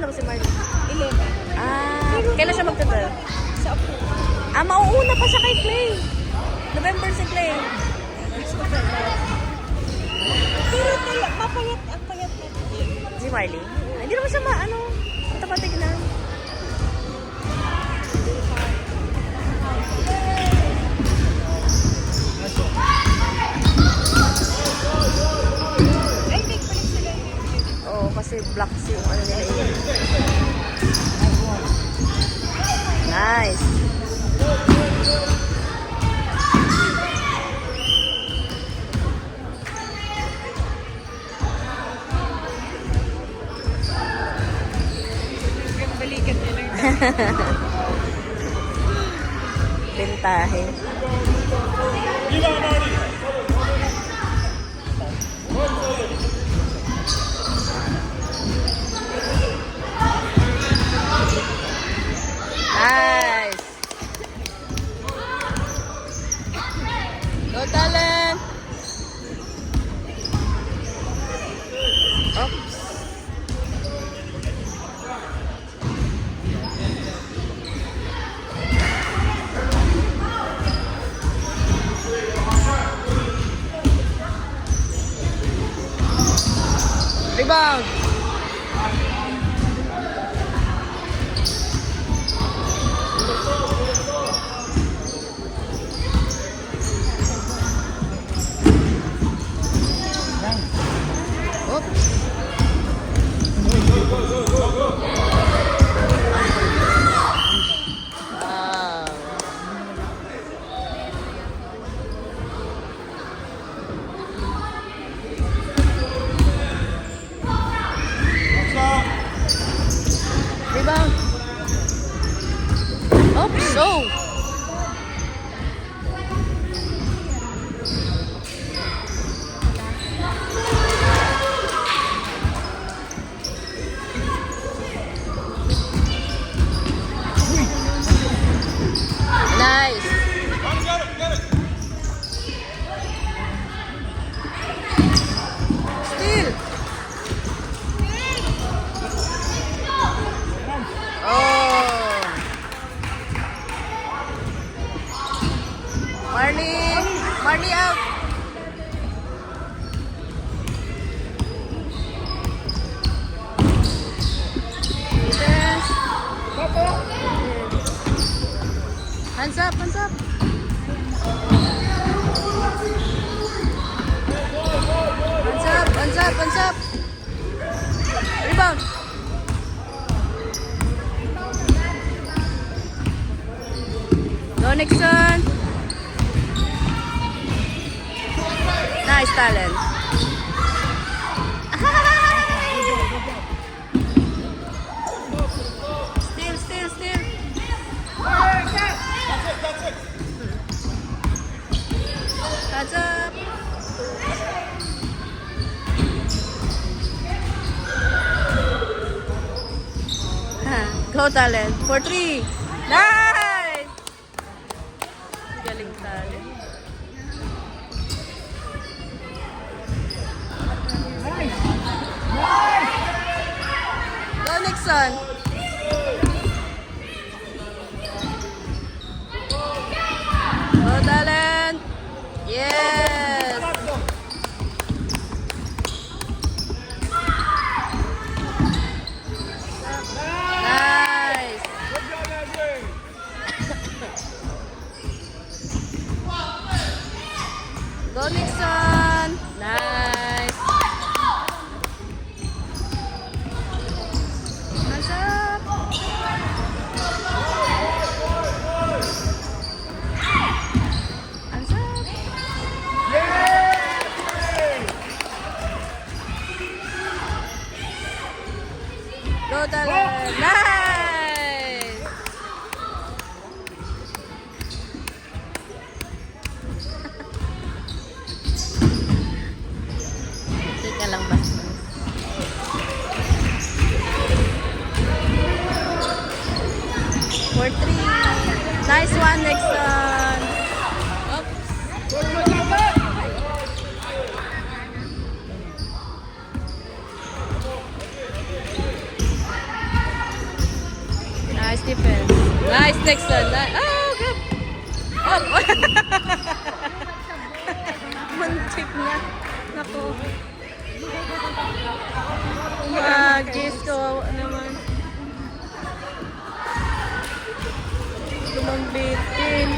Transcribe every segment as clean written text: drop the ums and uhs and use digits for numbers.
na ba si Marley? 11. Kailan siya magta-12? Sa October. Mauuna pa siya kay Clay. November si Clay. Pero mapayat, ang payat na. Si Marley? Hindi naman siya punta pa tignan. Ay, big pala sila yun. Oo, kasi black yung nila yun. Nice. Balikan nila yun. Bentahe. Nice. Go talent. Oops. Rebound. Oops. Wow. Rebound. Oops. So. Nice. Steal. Oh. Marley out. Defense. Hands up, hands up. Hands up, hands up, hands up. Rebound. Go Nixon. Nice talent. Steal. Hands up. Go talent. For 3. Nice! Galing talent. Go Nixon. Go talent. Yes. Nice. Go Nixon. Nice. Hands up. Hands up. Go talent. Nice. Teka lang ba? For 3. Nice one, Nixon. Oops. defense. Nice, Nixon. Oh, good. Up. Muntik na. Naku. Magis ko naman. Lumambitin.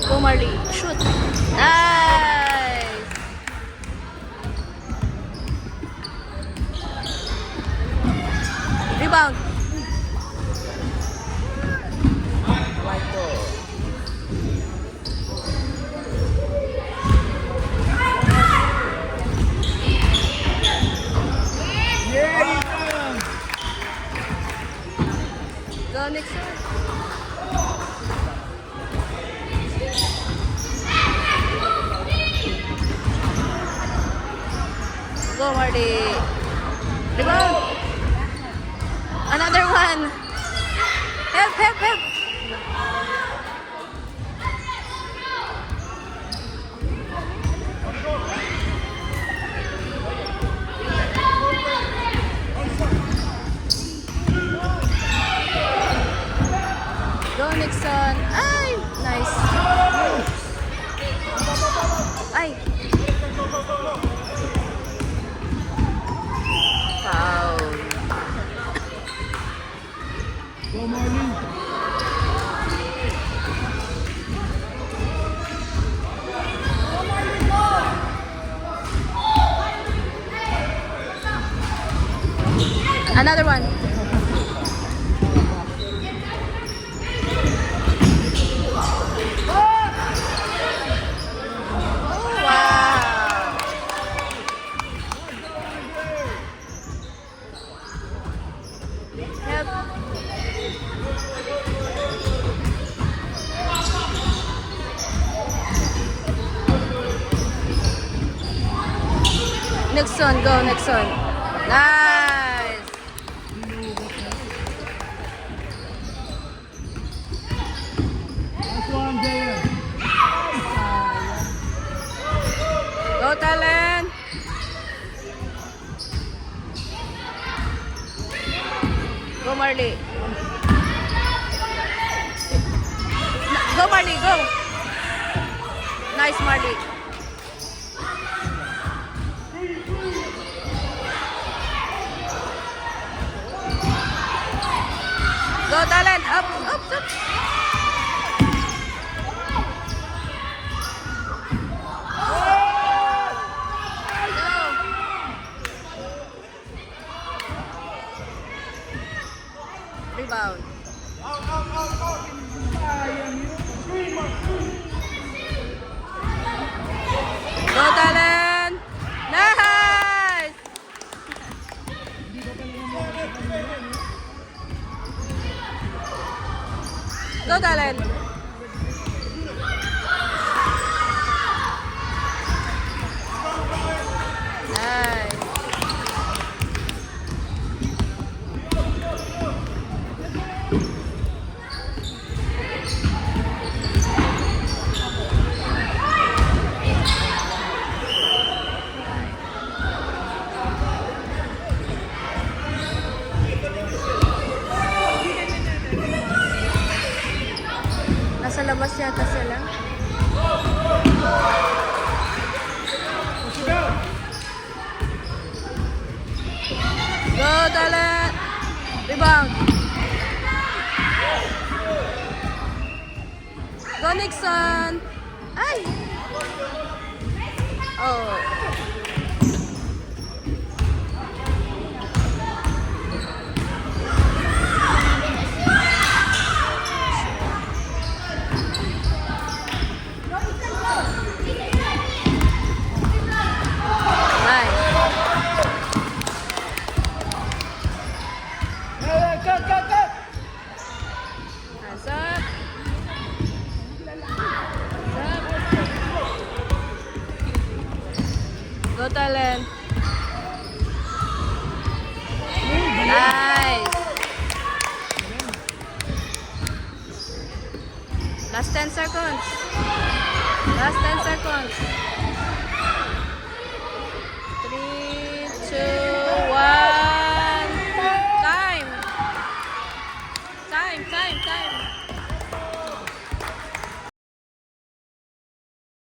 Go Marley. Shoot. Nice. Rebound. Go Nixon. Go Marty. Rebound. Another one. Help, help, help. Go Nixon. Ay, nice. Ay. Foul. Another one. Wow. Yep. Nixon, go Nixon. Nice. Go Talent. Go Marley. Go Marley, go. Nice Marley. Go Talent, up, up, up. Rebound. Go Talent. Nice. Go Talent. Nice. Nasa labas yata sila. Go Talent. Rebound. Go Nixon. Ay. Oh. Hands up. Go Talent. Nice. Last 10 seconds. Last 10 seconds.